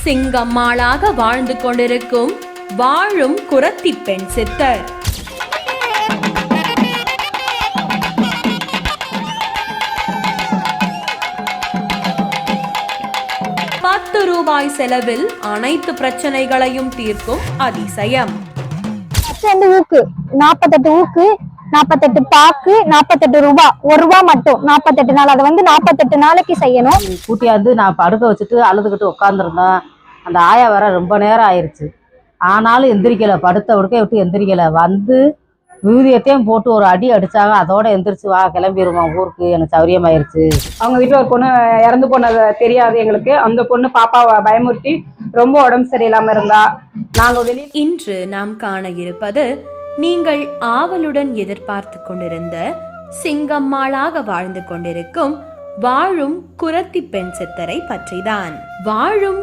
சிங்கம்மாளாக வாழ்ந்து கொண்டிருக்கும் வாழும் குரத்தி பெண் சித்தர். ₹10 செலவில் அனைத்து பிரச்சனைகளையும் தீர்க்கும் அதிசயம். ஊக்கு 48 ஊக்கு, 48 பாக்கு, ₹48, ₹1 மட்டும் 48 நாள். அதை 48 நாளைக்கு செய்யணும். கூட்டியாந்து நான் படுக்க வச்சுட்டு அழுதுகிட்டு உட்காந்துருந்தேன். அந்த ஆயா வர ரொம்ப நேரம் ஆயிடுச்சு. ஆனாலும் எந்திரிக்கல, படுத்த உடுக்க விட்டு எந்திரிக்கல. வந்து விபூதியத்தையும் போட்டு ஒரு அடி அடிச்சாங்க. அதோட எந்திரிச்சு வா கிளம்பிடுவோம் ஊருக்கு, எனக்கு சௌரியமாயிருச்சு. அவங்க வீட்டுல ஒரு பொண்ணு இறந்து போனது தெரியாது எங்களுக்கு. அந்த பொண்ணு பாப்பாவை பயமுறுத்தி ரொம்ப உடம்பு சரியில்லாம இருந்தா. நாங்க இன்று நாம் காண இருப்பது நீங்கள் ஆவலுடன் எதிர்பார்த்து கொண்டிருந்த சிங்கம்மாளாக வாழ்ந்து கொண்டிருக்கும் வாழும் குரத்தி பெண் சித்தரை பற்றிதான். வாழும்